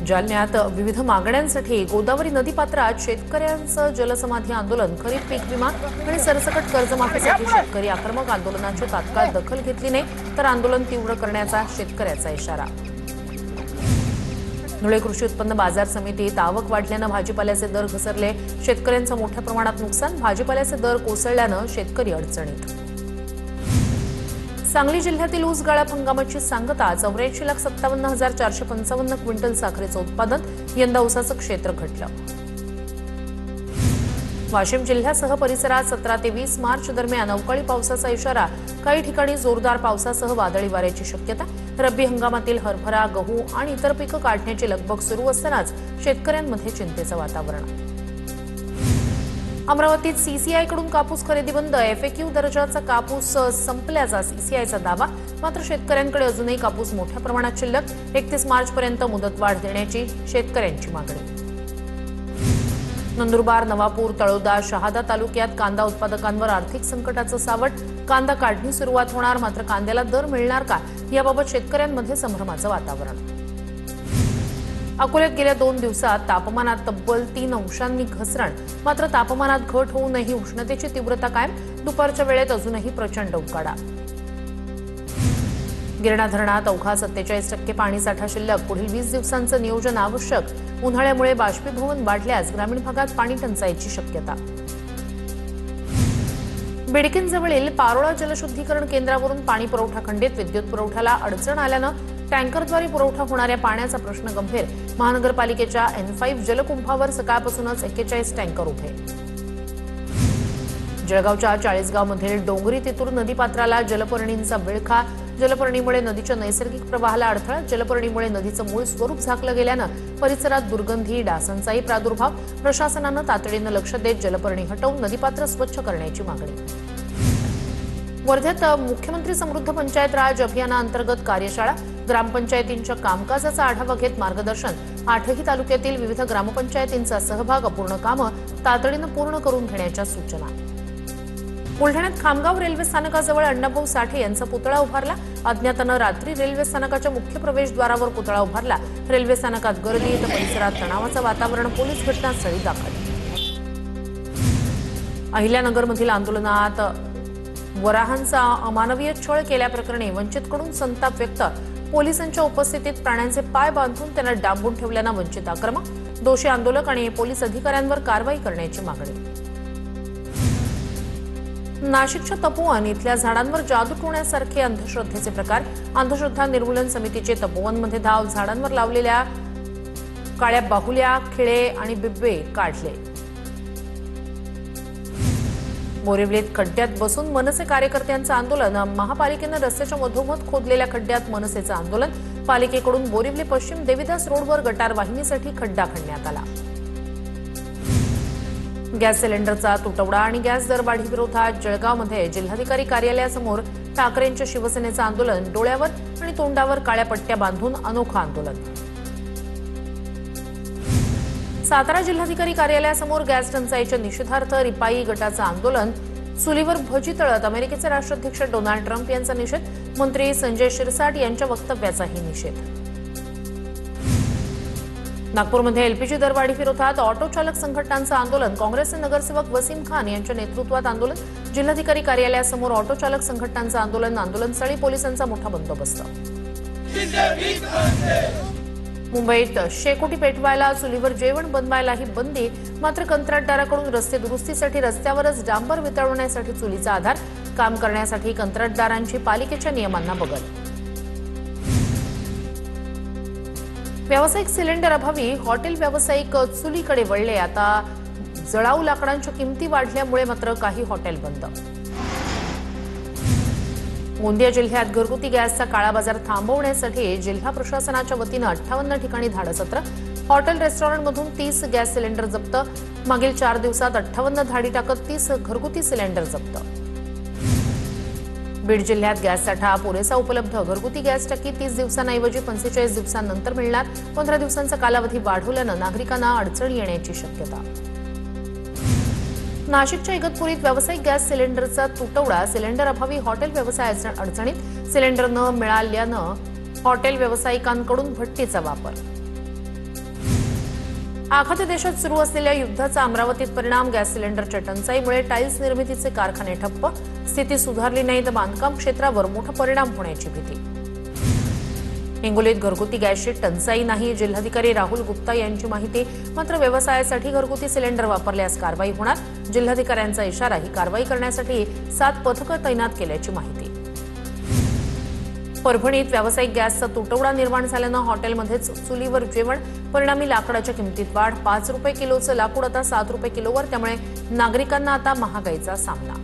जालन्यात विविध मागण्यांसाठी गोदावरी नदीपात्रात शेतकऱ्यांचं जलसमाधी आंदोलन, खरीप पीक विमा आणि सरसकट कर्जमाफीसाठी शेतकरी आक्रमक आंदोलनाची तात्काळ दखल घेतली नाही तर आंदोलन तीव्र करण्याचा शेतकऱ्याचा इशारा। धुळे कृषी उत्पन्न बाजार समितीत आवक वाढल्यानं भाजीपाल्याचे दर घसरले, शेतकऱ्यांचं मोठ्या प्रमाणात नुकसान, भाजीपाल्याचे दर कोसळल्यानं शेतकरी अडचणीत। सांगली जिल्ह्यातील ऊस गाळप हंगामाची सांगता 84,57,455 क्विंटल साखरेचं उत्पादन, यंदा ऊसाचं क्षेत्र घटलं। वाशिम जिल्ह्यासह परिसरात 17 ते 20 मार्च दरम्यान अवकाळी पावसाचा इशारा, काही ठिकाणी जोरदार पावसासह वादळी वाऱ्याची शक्यता। रब्बी हंगामातील हरभरा, गहू आणि इतर पिकं काढण्याची लगबग सुरू असतानाच शेतकऱ्यांमध्ये चिंतेचं वातावरण। अमरावतीत सीसीआयकडून कापूस खरेदी बंद, एफएक्यू दर्जाचा कापूस संपल्याचा सीसीआयचा दावा, मात्र शेतकऱ्यांकडे अजूनही कापूस मोठ्या प्रमाणात शिल्लक, 31 मार्चपर्यंत मुदतवाढ देण्याची शेतकऱ्यांची मागणी। नंदुरबार, नवापूर, तळोदा, शहादा तालुक्यात कांदा उत्पादकांवर आर्थिक संकटाचं सावट, कांदा काढणी सुरुवात होणार, मात्र कांद्याला दर मिळणार का याबाबत शेतकऱ्यांमध्ये संभ्रमाचं वातावरण। अकोल्यात गेल्या 2 दिवसात तापमानात तब्बल 3 अंशांनी घसरण, मात्र तापमानात घट होऊनही उष्णतेची तीव्रता कायम, दुपारच्या वेळेत अजूनही प्रचंड उकाडा। गिरणा धरणात अवघा 47% पाणीसाठा शिल्लक, पुढील 20 दिवसांचं नियोजन आवश्यक, उन्हाळ्यामुळे बाष्पीभवन वाढल्यास ग्रामीण भागात पाणी टंचाईची शक्यता। बिडकीनजवळील पारोळा जलशुद्धीकरण केंद्रावरून पाणी पुरवठा खंडित, विद्युत पुरवठ्याला अडचण आल्यानं टँकरद्वारे पुरवठा होणाऱ्या पाण्याचा प्रश्न गंभीर, महानगरपालिकेच्या N5 जलकुंभावर सकाळपासूनच 41 टँकर उभे। जळगावच्या चाळीसगावमधील डोंगरी तितूर नदीपात्राला जलपर्णींचा विळखा, जलपर्णीमुळे नदीच्या नैसर्गिक प्रवाहाला अडथळा, जलपर्णीमुळे नदीचं मूळ स्वरूप झाकलं गेल्यानं परिसरात दुर्गंधी, डासांचाही प्रादुर्भाव, प्रशासनानं तातडीनं लक्ष देत जलपर्णी हटवून नदीपात्र स्वच्छ करण्याची मागणी। वर्ध्यात मुख्यमंत्री समृद्ध पंचायत राज अभियानाअंतर्गत कार्यशाळा, ग्रामपंचायतींच्या कामकाजाचा आढावा घेत मार्गदर्शन, 8ही तालुक्यातील विविध ग्रामपंचायतींचा सहभाग, अपूर्ण कामं तातडीनं पूर्ण करून घेण्याच्या सूचना। बुलढाण्यात खामगाव रेल्वे स्थानकाजवळ अण्णाभाऊ साठे यांचा पुतळा उभारला, अज्ञातानं रात्री रेल्वे स्थानकाच्या मुख्य प्रवेशद्वारावर पुतळा उभारला, रेल्वे स्थानकात गर्दी, तर परिसरात तणावाचं वातावरण, पोलीस घटनास्थळी दाखल। अहिल्यानगरमधील आंदोलनात वराहांचा अमानवीय छळ केल्याप्रकरणी वंचितकडून संताप व्यक्त, पोलिसांच्या उपस्थितीत प्राण्यांचे पाय बांधून त्यांना डांबून ठेवल्यानं वंचित आक्रमक, दोषी आंदोलक आणि पोलीस अधिकाऱ्यांवर कारवाई करण्याची मागणी। नाशिकच्या तपोवन इथल्या झाडांवर जादू टोण्यासारखे अंधश्रद्धेचे प्रकार, अंधश्रद्धा निर्मूलन समितीचे तपोवनमध्ये धाव, झाडांवर लावलेल्या काळ्या बाहुल्या, खिळे आणि बिब्बे काढले। बोरिवलीत खड्ड्यात बसून मनसे कार्यकर्त्यांचं आंदोलन, महापालिकेनं रस्त्याच्या मधोमध खोदलेल्या खड्ड्यात मनसेचं आंदोलन, पालिकेकडून बोरिवली पश्चिम देवीदास रोडवर गटार वाहिनीसाठी खड्डा खणण्यात आला। गॅस सिलेंडरचा तुटवडा आणि गॅस दरवाढी विरोधात जळगावमध्ये जिल्हाधिकारी कार्यालयासमोर ठाकरेंच्या शिवसेनेचं आंदोलन, डोळ्यावर आणि तोंडावर काळ्या पट्ट्या बांधून अनोखं आंदोलन। सातारा जिल्हाधिकारी कार्यालयासमोर गॅस टंचाईच्या निषेधार्थ रिपाई गटाचं आंदोलन, चुलीवर भजी तळत अमेरिकेचे राष्ट्राध्यक्ष डोनाल्ड ट्रम्प यांचा निषेध, मंत्री संजय शिरसाट यांच्या वक्तव्याचाही निषेध। नागपूरमध्ये एलपीजी दरवाढी विरोधात ऑटो चालक संघटनांचं आंदोलन, काँग्रेसचे नगरसेवक वसीम खान यांच्या नेतृत्वात आंदोलन, जिल्हाधिकारी कार्यालयासमोर ऑटो चालक संघटनांचं आंदोलन, आंदोलनस्थळी पोलिसांचा मोठा बंदोबस्त। मुंबईत शेकोटी पेटवायला, चुलीवर जेवण बनवायलाही बंदी, मात्र कंत्राटदाराकडून रस्ते दुरुस्तीसाठी रस्त्यावरच डांबर वितळवण्यासाठी चुलीचा आधार, काम करण्यासाठी कंत्राटदारांची पालिकेच्या नियमांना बगल। व्यावसायिक सिलेंडर अभावी हॉटेल व्यावसायिक चुलीकडे वळले, आता जळाऊ लाकडांच्या किमती वाढल्यामुळे मात्र काही हॉटेल बंद। गोंदिया जिल्ह्यात घरगुती गॅसचा काळा बाजार थांबवण्यासाठी जिल्हा प्रशासनाच्या वतीनं 58 ठिकाणी धाडसत्र, हॉटेल रेस्टॉरंटमधून 30 गॅस सिलेंडर जप्त, मागील 4 दिवसात 58 धाडी टाकत 30 घरगुती सिलेंडर जप्त। बीड जिल्ह्यात गॅस साठा पुरेसा उपलब्ध, घरगुती गॅस टाकी 30 दिवसांऐवजी 45 दिवसांनंतर मिळणार, 15 दिवसांचा कालावधी वाढवल्यानं नागरिकांना अडचण येण्याची शक्यता। नाशिकच्या इगतपुरीत व्यावसायिक गॅस सिलेंडरचा तुटवडा, सिलेंडर अभावी हॉटेल व्यवसाय अडचणीत, सिलेंडर न मिळाल्यानं हॉटेल व्यावसायिकांकडून भट्टीचा वापर। आखाती देशात सुरू असलेल्या युद्धाचा अमरावतीत परिणाम. गॅस सिलेंडरच्या टंचाईमुळे टाइल्स निर्मितीचे कारखाने ठप्प. स्थिती सुधारली नाही तर बांधकाम क्षेत्रावर मोठा परिणाम होण्याची भीती. हिंगोलीत घरगुती गॅसची टंचाई नाही, जिल्हाधिकारी राहुल गुप्ता यांची माहिती. मात्र व्यवसायासाठी घरगुती सिलेंडर वापरल्यास कारवाई होणार. जिल्हाधिकाऱ्यांचा इशारा. ही कारवाई करण्यासाठी 7 पथकं तैनात केल्याची माहिती. परभणीत व्यावसायिक गॅसचा तुटवडा निर्माण झाल्यानं हॉटेलमध्येच चुलीवर जेवण. परिणामी लाकडाच्या किमतीत वाढ. 5 रुपये किलोचं लाकूड आता 7 रुपये किलोवर. त्यामुळे नागरिकांना आता महागाईचा सामना.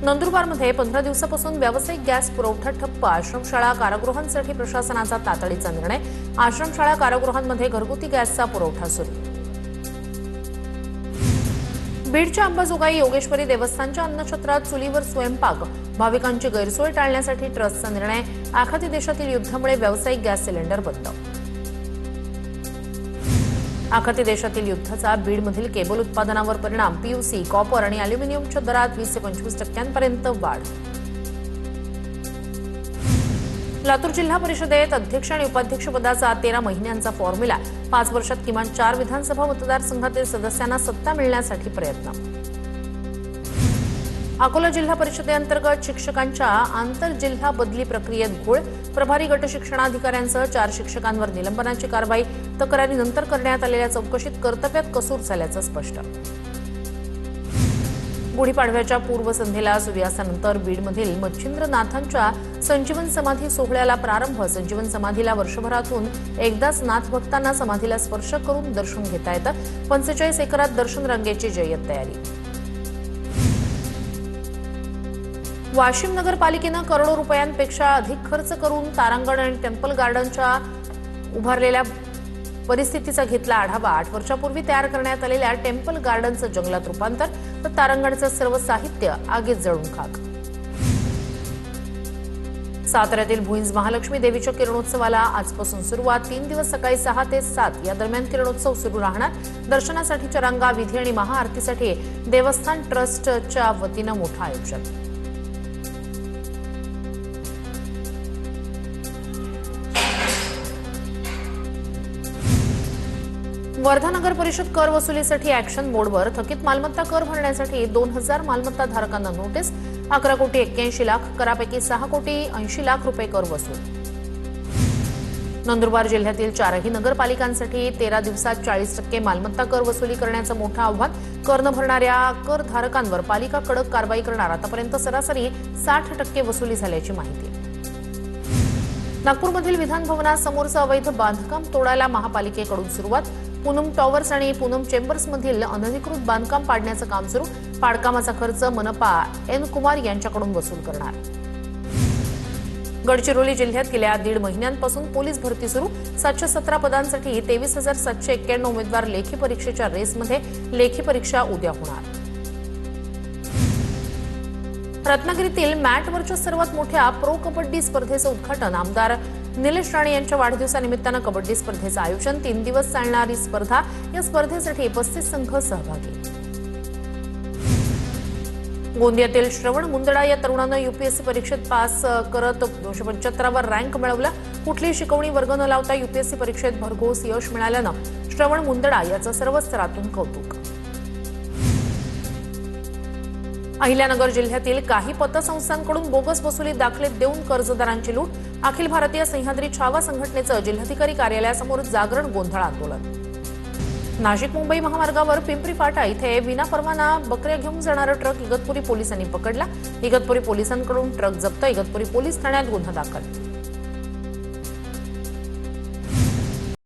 नंदुरबारमध्ये 15 दिवसापासून व्यावसायिक गॅस पुरवठा ठप्प. आश्रमशाळा कारागृहांसाठी प्रशासनाचा तातडीचा निर्णय. आश्रमशाळा कारागृहांमध्ये घरगुती गॅसचा पुरवठा सुरू. बीडच्या अंबाजोगाई योगेश्वरी देवस्थानच्या अन्नछत्रात चुलीवर स्वयंपाक. भाविकांची गैरसोय टाळण्यासाठी ट्रस्टचा निर्णय. आखाती देशातील युद्धामुळे व्यावसायिक गॅस सिलेंडर बंद. आखाती देशातील युद्धाचा बीडमधील केबल उत्पादनावर परिणाम. पीयूसी, कॉपर आणि अॅल्युमिनियमच्या दरात 20 ते 25% वाढ. लातूर जिल्हा परिषदेत अध्यक्ष आणि उपाध्यक्षपदाचा 13 महिन्यांचा फॉर्म्युला. 5 वर्षात किमान 4 विधानसभा मतदारसंघातील सदस्यांना सत्ता मिळण्यासाठी प्रयत्न. अकोला जिल्हा परिषदेअंतर्गत शिक्षकांच्या आंतरजिल्हा बदली प्रक्रियेत घोळ. प्रभारी गट शिक्षणाधिकाऱ्यांसह 4 शिक्षकांवर निलंबनाची कारवाई. तक्रारीनंतर करण्यात आलेल्या चौकशीत कर्तव्यात कसूर झाल्याचं स्पष्ट. गुढीपाडव्याच्या पूर्वसंध्येला सूर्यास्तानंतर बीडमधील मच्छिंद्रनाथांच्या संजीवन समाधी सोहळ्याला प्रारंभ. संजीवन समाधीला वर्षभरातून एकदाच नाथ भक्तांना समाधीला स्पर्श करून दर्शन घेता येतं. 45 एकरात दर्शन रांगेची जय्यत तयारी. वाशिम नगरपालिकेनं करोडो रुपयांपेक्षा अधिक खर्च करून तारांगण आणि टेम्पल गार्डनच्या उभारलेल्या परिस्थितीचा घेतला आढावा. 8 वर्षापूर्वी तयार करण्यात आलेल्या टेम्पल गार्डनचं जंगलात रूपांतर तर तारांगणचं सर्व साहित्य आगीत जळून खाक. साताऱ्यातील भुईंज महालक्ष्मी देवीच्या किरणोत्सवाला आजपासून सुरुवात. 3 दिवस सकाळी 6 ते 7 या दरम्यान किरणोत्सव सुरू राहणार. दर्शनासाठीच्या रांगा, विधी आणि महाआरतीसाठी देवस्थान ट्रस्टच्या वतीनं मोठं आयोजन. वर्धा नगर परिषद कर वसुलीसाठी ॲक्शन मोडवर. थकीत मालमत्ता कर भरण्यासाठी 2000 मालमत्ता धारकांना नोटीस. 11,81,00,000 करापैकी 6,80,00,000 रुपये कर वसूल. नंदुरबार जिल्ह्यातील 4ही नगरपालिकांसाठी 13 दिवसात 40% मालमत्ता कर वसुली करण्याचं मोठं आव्हान. कर न भरणाऱ्या करधारकांवर पालिका कडक कारवाई करणार. आतापर्यंत सरासरी 60% वसुली झाल्याची माहिती. नागपूरमधील विधान भवनासमोरचं अवैध बांधकाम तोडायला महापालिकेकडून सुरुवात. पूनम टॉवर्स आणि पूनम चेंबर्समधील अनधिकृत बांधकाम पाडण्याचं काम सुरू. पाडकामाचा खर्च मनपा एन कुमार यांच्याकडून वसूल करणार. गडचिरोली जिल्ह्यात गेल्या 1.5 महिन्यांपासून पोलीस भरती सुरू. 717 पदांसाठी 23,791 उमेदवार लेखी परीक्षेच्या रेसमध्ये. लेखी परीक्षा उद्या होणार. रत्नागिरीतील मॅटवरच्या सर्वात मोठ्या प्रो कबड्डी स्पर्धेचं उद्घाटन. आमदार निलेश राणे यांच्या वाढदिवसानिमित्तानं कबड्डी स्पर्धेचं आयोजन. 3 दिवस चालणारी स्पर्धा. या स्पर्धेसाठी 35 संघ सहभागी. गोंदियातील श्रवण मुंदडा या तरुणानं यूपीएससी परीक्षेत पास करत 275वा रँक मिळवला. कुठलीही शिकवणी वर्ग न लावता यूपीएससी परीक्षेत भरघोस यश मिळाल्यानं श्रवण मुंदडा याचं सर्व स्तरातून कौतुक. अहिल्यानगर जिल्ह्यातील काही पतसंस्थांकडून बोगस वसुली दाखले देऊन कर्जदारांची लूट. अखिल भारतीय सह्याद्री छावा संघटनेचं जिल्हाधिकारी कार्यालयासमोर जागरण गोंधळ आंदोलन. नाशिक मुंबई महामार्गावर पिंपरी फाटा इथे विनापरवाना बकऱ्या घेऊन जाणारा ट्रक इगतपुरी पोलिसांनी पकडला. इगतपुरी पोलिसांकडून ट्रक जप्त. इगतपुरी पोलीस ठाण्यात गुन्हा दाखल.